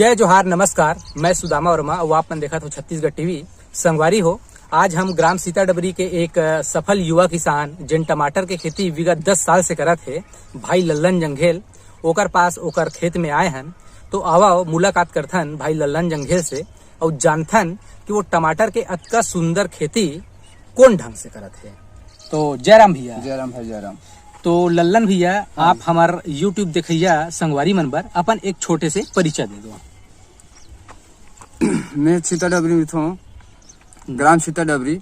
जय जोहार नमस्कार। मैं सुदामा वर्मा और आपने देखा तो छत्तीसगढ़ टीवी संगवारी हो। आज हम ग्राम सीताडबरी के एक सफल युवा किसान जिन टमाटर के खेती विगत 10 साल से करत है भाई लल्लन जंघेल ओकर पास ओकर खेत में आए हन। तो आवा मुलाकात करथन भाई लल्लन जंघेल से और जानथन कि वो टमाटर के अतका सुंदर खेती कौन ढंग से करत है। तो जयराम भैया। जयराम है जयराम। तो लल्लन भैया आप हमार यूट्यूब देखिया संगवारी मन बर अपन एक छोटे से परिचय दे दो। मैं सीताडबरी में हूँ, ग्राम सीताडबरी।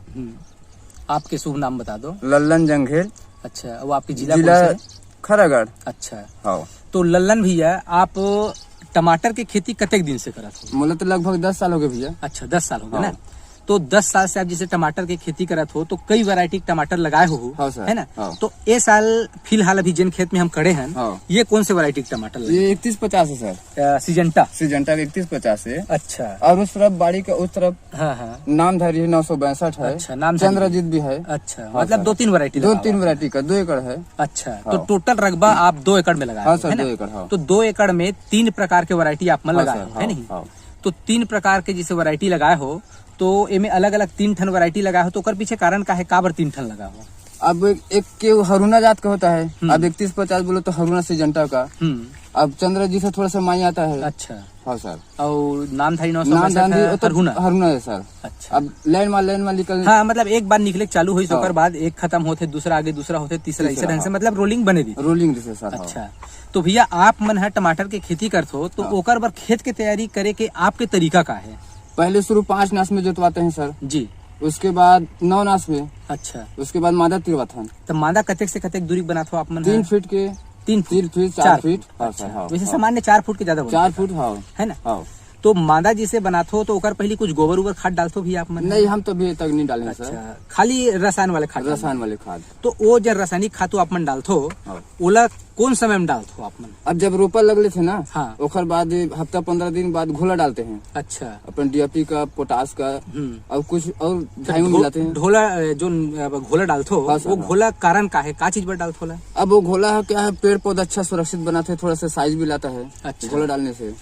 आपके शुभ नाम बता दो। लल्लन जंघेल। अच्छा, वो आपकी जिला जिला कौन सा है? खरागढ़। अच्छा, हाँ। तो लल्लन भैया आप टमाटर की खेती कतेक दिन से करत हो? मोला तो लगभग 10 साल हो गए भैया। अच्छा, 10 साल हो गए हाँ। ना। तो 10 साल से आप जैसे टमाटर की खेती करत हो तो कई वैरायटी टमाटर लगाए हो, हाँ सर। है ना। हाँ। तो ये साल फिलहाल अभी जिन खेत में हम खड़े हैं, हाँ। ये कौन से वैरायटी टमाटर लगे? ये 3150 है सर। सिजेंटा। सिजेंटा का 3150 है। अच्छा। और उस तरफ बाड़ी का उस तरफ हाँ हाँ। नामधारी है 962 है। अच्छा, नाम चंद्रजीत भी है। अच्छा, हाँ मतलब सर। 2-3 वैरायटी। 2-3 वैरायटी का 2 एकड़ है। अच्छा, तो हाँ। टोटल रकबा आप 2 एकड़ में लगाए हाँ हो, सर, है ना? 2 एकड़, हाँ। तो 2 एकड़ में 3 प्रकार के वैरायटी आप मन हाँ लगाए सर, हो, हाँ, है नहीं? हाँ। तो 3 प्रकार के जैसे वैरायटी लगाए हो तो इनमें अलग अलग 3 ठन वैरायटी लगाए हो, तो ओकर पीछे कारण का है काबर 3 ठन लगा हो? अब एक के हरूना जात का होता है। अब 3150 बोलो तो हरूना सिजेंटा का। अब चंद्रजीत से थोड़ा सा माई आता है। अच्छा। हाँ सर। और नामधारी नाम 962 हरहुना। हरुना है सर। अच्छा। अब लाइन में निकल। हाँ, मतलब एक बार निकले चालू हुई हाँ। ओकर बाद एक खत्म होते दूसरा आगे दूसरा होते तीसरा, इसे ढंग से हाँ। मतलब रोलिंग बने दी। रोलिंग जैसे सर। हाँ। अच्छा, तो भैया आप मन है टमाटर के खेती करते हो तो हाँ। ओकर बर खेत के तैयारी करे के आपके तरीका का है? पहले शुरू 5 नास में जोतवाते हैं सर जी। उसके बाद 9 नास में। अच्छा, उसके बाद मादा तिरवाथन। तो मादा कतेक से कतेक दूरी बनाते हो आप मन? 3 फीट के 3 फीट 4 फीट। हाँ सर। हाँ। वैसे सामान्य 4 फुट के ज्यादा 4 फुट। हाँ। है ना। हाँ। तो मादा जिसे बनाते हो तो ओकर पहले कुछ गोबर उबर खाद डालते हो भी आप मन? नहीं, हम तो अभी तक नहीं डाले हैं सर। अच्छा, खाली रसायन वाले खाद? रसायन वाले खाद। तो वो जब रासायनिक खाद आप मन डालते हो हाँ। ओला कौन समय में डालते हो आप मन? अब जब रोपा लगले थे ना, हाँ। ओकर बाद हफ्ता 15 दिन बाद घोला डालते हैं। अच्छा। अपन डीएपी का, पोटास का और कुछ और झाई में मिलाते हैं। ढोला जो घोला डालते हो, हाँ सर, वो हाँ। घोला कारण का है, का चीज पर डालते हो? अब वो घोला है क्या है, पेड़ पौधा अच्छा सुरक्षित बनाते हैं, थोड़ा सा साइज भी लाता है। अच्छा। घोला डालने से।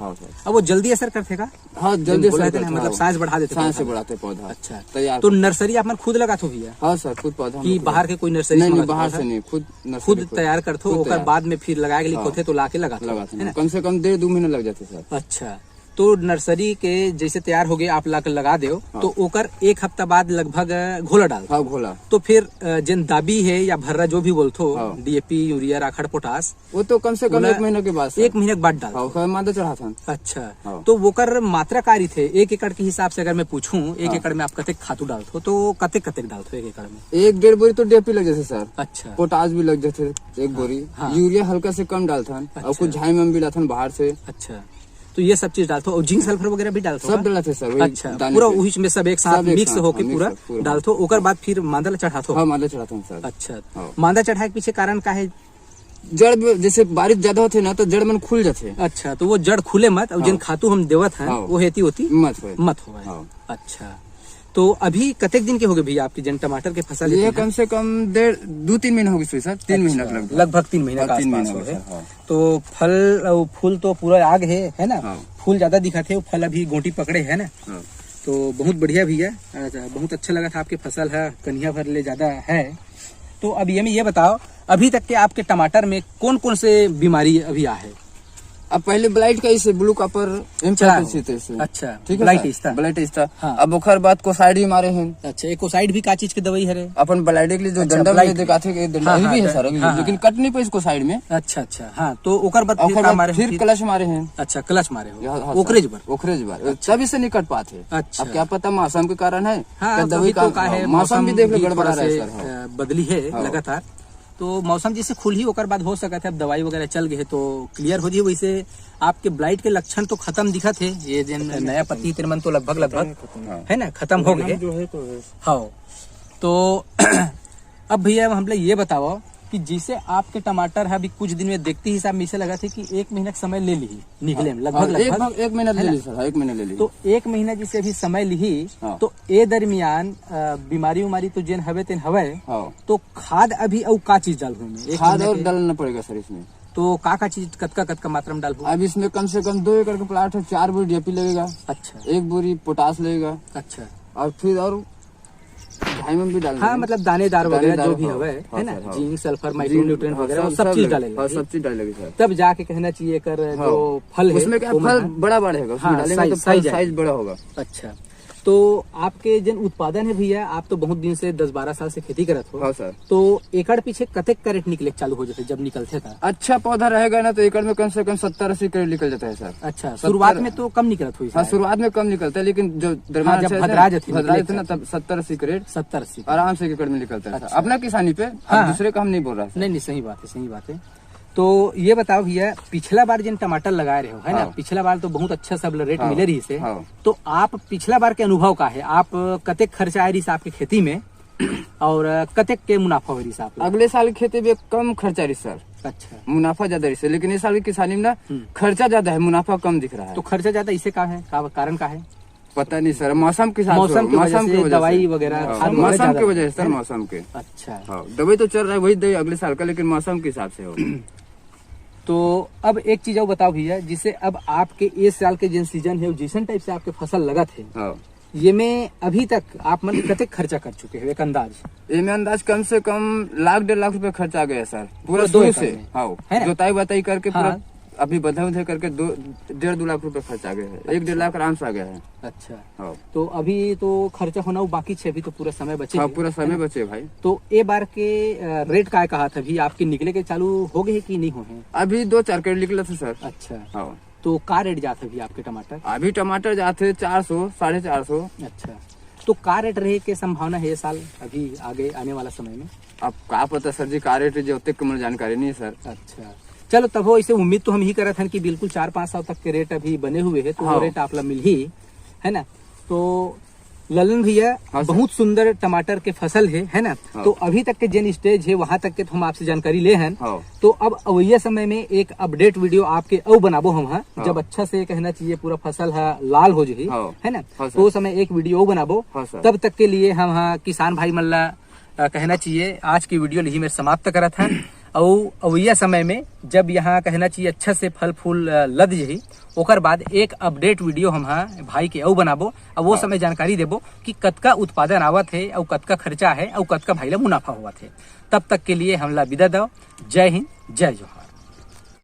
हाँ सर। अब वो जल्दी असर करते का? हाँ, जल्दी घोला से देना है, मतलब साइज बढ़ा देते साइज से बढ़ाते पौधा। अच्छा। तैयार। तो नर्सरी आप मन खुद लगाते हो भैया? हाँ सर, खुद पौधा। कि बाहर के कोई नर्सरी नहीं, मंगाते बाहर हो? से नहीं, खुद नर्सरी खुद तैयार करते हो, खुद ओकर तैयार। बाद में फिर लगा के हाँ। लिखोते तो लाके लगाते हो, लगाते है ना? हैं। कम से कम 1.5-2 महीने लग जाते सर। अच्छा, तो नर्सरी के जैसे तैयार हो गए आप लाकर लगा दो, हाँ। तो ओकर 1 हफ्ता बाद लगभग घोला डाल। हाँ, घोला। तो फिर जिन दाबी है या भर्रा जो भी बोलते हो, हाँ। डीएपी, यूरिया, राखड़, पोटास, वो तो कम से कम 1 महीने के बाद सर। 1 महीने के बाद डाल। हाँ, ओकर मादा चढ़ा था। अच्छा। हाँ। तो वोकर मात्रा कारी थे 1 एकड़ के हिसाब से अगर मैं पूछूं 1 हाँ। एकड़ में आप कतेक खातू डालते हो तो कतेक डालते हो 1 एकड़ में? 1-1.5 बोरी तो डीएपी लग जाते सर। अच्छा। पोटास भी लग जाते 1 बोरी। हाँ। यूरिया हल्का से कम डालता और अच्छा। कुछ झाई में भी डालता बाहर से। अच्छा, तो ये सब चीज डालते हो और जिंक सल्फर वगैरह भी डालते हो? सब डालते सर वही अच्छा, दाने पूरा पे। वही में सब एक साथ सब एक मिक्स साथ, होके हाँ, पूरा मिक्स पूरा। डालते हो, ओकर बाद फिर मादा चढ़ाते हो? हाँ, मादा चढ़ाता हूँ सर। अच्छा। हाँ। मादा चढ़ाए के पीछे कारण का है? जड़ जैसे बारिश ज्यादा होते ना तो जड़ मन खुल जाते। अच्छा, तो वो जड़ खुले मत और जिन खातू हम देवत हैं हाँ। वो हेती होती मत होए। मत हो। हाँ। अच्छा, तो अभी कतेक दिन के हो गए भैया आपकी जन टमाटर के फसल? ये कम से कम 2-3 महीने हो गए सर। 3 महीना लगभग 3 महीने का 3 आसपास महीने हो हो गए। गए, हाँ। तो फल और फूल तो पूरा आग है ना? हाँ। फूल ज्यादा दिखते है, फल अभी गोटी पकड़े है ना? हाँ। तो बहुत बढ़िया भैया, बहुत अच्छा लगा था। आपके फसल है कन्हिया भर ले ज्यादा है। तो अब ये बताओ अभी तक के आपके टमाटर में कौन कौन से बीमारी अभी आ है? अब पहले ब्लाइट का इसे ब्लू कपर चला। अच्छा, ठीक है ब्लाइट इस्ता। ब्लाइट इस्ता। हाँ। अब ओकर बाद कोसाइड भी मारे हैं। अच्छा, एकोसाइड भी का चीज की दवाई है रे? अपन ब्लाइट के लिए जो अच्छा, डंडा ब्लाइट में दिखाते हैं डंडा हाँ, अभी भी है हाँ, सर अभी, हाँ, लेकिन कट नहीं पाई इसको साइड में। अच्छा अच्छा, हाँ। तो ओकर बाद फिर ओकर का बाद मारे फिर हैं? क्लच मारे हैं। अच्छा, क्लच मारे हो? हाँ, सर। ओकरेज पर? ओकरेज बार तब इससे नहीं कट पाते। अच्छा। अब क्या पता मौसम के कारण है। हाँ, क्या दवाई तो का है मौसम भी देख लो भी गड़बड़ा थोड़ा रहा है से, सर। हाँ। बदली है हाँ। लगातार। तो मौसम जैसे खुल ही ओकर बाद हो सका था, अब दवाई वगैरह चल गए तो क्लियर हो जी। वैसे आपके ब्लाइट के लक्षण तो खत्म दिखा थे, ये जिन नया पत्ती तिरमन तो लगभग है ना खत्म हो गए। हाँ, तो अब भैया हम लोग ये बताओ कि जिसे आपके टमाटर है अभी कुछ दिन में देखते ही हिसाब में इसे लगा था कि 1 महीना का समय ले ली निकले में लगभग 1 महीना ले ली सर। 1 महीना ले ली। तो 1 महीना जिसे अभी समय ली हाँ। तो ए दरमियान बीमारी उमारी तो जेन हवे तेन हवे। हाँ। तो खाद अभी और का चीज डालू में? खाद और डालना पड़ेगा सर इसमें। तो का चीज कतका मात्रा में डालबो? अब इसमें कम से कम 2 एकड़ का प्लाट है, 4 बोरी डीएपी लगेगा, अच्छा 1 बोरी पोटास लगेगा, अच्छा, और फिर और झाइमम भी डालना। हाँ मतलब दानेदार वगैरह जो भी हाँ, हवे हाँ है ना, सर, हाँ। जिंक सल्फर माइक्रोन्यूट्रिएंट वगैरह वो सब चीज लगेगा। डालेगा। हाँ, सब चीज डालेगी सर। तब जाके कहना चाहिए कर हाँ। जो फल है उसमें क्या वो फल मना- बड़ा बढ़ेगा, उसमें हाँ, डालेंगे तो साइज साइज बड़ा होगा। अच्छा, तो आपके जन उत्पादन है भैया, आप तो बहुत दिन से 10-12 साल से खेती करत हो, हाँ सर। तो एकड़ पीछे कतेक कैरेट निकले चालू हो जाते जब निकलते था? अच्छा पौधा रहेगा ना तो एकड़ में कम से कम 70-80 कैरेट निकल जाता है सर। अच्छा, शुरुआत में तो कम निकलत हुई हाँ, शायद। शुरुआत में कम निकलता है, लेकिन जो हाँ, दरमियान जब अच्छा भद्राज थी, भद्राज थे ना तब 70-80 कैरेट 70-80 आराम से एकड़ में निकलता है सर। अच्छा। अपना किसानी पे, हाँ। अब दूसरे का हम नहीं बोल रहा सर। नहीं सही बात है, सही बात है। तो ये बताओ भैया, पिछला बार जिन टमाटर लगाए रहे हो है ना, हाँ। पिछला बार तो बहुत अच्छा सब रेट हाँ, मिले रही से, हाँ। तो आप पिछला बार के अनुभव का है, आप कतेक खर्चा आए रही से आपकी खेती में और कतेक के मुनाफा हो रही से आप? अगले साल की खेती में कम खर्चा रही सर, अच्छा, मुनाफा ज्यादा रही, लेकिन इस साल की किसानी में ना खर्चा ज्यादा है, मुनाफा कम दिख रहा है। तो खर्चा ज्यादा इसे का है, कारण का है? पता नहीं सर, मौसम के हिसाब से, मौसम की वजह से, दवाई वगैरह, हाँ, खाद वगैरह मौसम ज्यादा की वजह से है सर, ना? मौसम के। अच्छा, हाँ, दवाई तो चल रहा है वही दवाई अगले साल का, लेकिन मौसम के हिसाब से हो। तो अब एक चीज और बताओ भैया, जिसे अब आपके इस साल के जिन सीजन है जिस टाइप से आपके फसल लगा थे, हाँ, ये में अभी तक आप मन कतेक खर्चा कर चुके हो एक अंदाज? इनमें अंदाज कम से कम 1-1.5 लाख रुपए खर्चा आ गया सर, पूरा दो शुरू एकड़ से। में। हाँ, है ना? जोताई बताई करके हाँ। पूरा अभी बधा उधे करके 1.5-2 लाख रुपए खर्चा आ गया है, 1-1.5 लाख आराम से आ गया है। अच्छा, हाँ, तो अभी तो खर्चा होना वो बाकी छे, अभी तो पूरा समय बचे हाँ, है। पूरा समय बचे भाई। तो ए बार के रेट का कहा था अभी आपके निकले के चालू हो गए कि नहीं हुए? अभी 2-4 कैरेट निकला था सर। अच्छा, हाँ, तो का रेट जाते अभी आपके टमाटर? अभी टमाटर जाते 400, 450। अच्छा, तो का रेट रहे के संभावना है ये साल अभी आगे आने वाला समय में? अब का पता सर जी, का रेट जो तक मुझे जानकारी नहीं है सर। अच्छा, चलो तब हो, इसे उम्मीद तो हम ही करत हन कि बिल्कुल 4-5 साल तक के रेट अभी बने हुए हैं, तो वो हाँ। रेट आप ला मिल ही है ना। तो ललन भैया, हाँ सर। बहुत सुंदर टमाटर के फसल है ना। हाँ। तो अभी तक के जिन स्टेज है वहां तक के तो हम आपसे जानकारी ले हैं। हाँ। तो अब अवैया समय में एक अपडेट वीडियो आपके औ बनाबो हम हाँ। हाँ। जब अच्छा से कहना चाहिए पूरा फसल है लाल हो जाही हाँ। है ना, हाँ सर। तो उस समय एक वीडियो और बनाबो। हाँ सर। तब तक के लिए हम हाँ किसान भाई मल्ला कहना चाहिए आज की वीडियो यही में समाप्त करत हैं। और अवैया समय में जब यहाँ कहना चाहिए अच्छा से फल फूल लद जही, ओकर बाद एक अपडेट वीडियो हम हाँ भाई के औ बनाबो और वो समय जानकारी देबो कि कतका उत्पादन आवत है और कतका खर्चा है और कतका भाई ला मुनाफा हुआ थे। तब तक के लिए हमला विदा दो। जय हिंद, जय जोहार।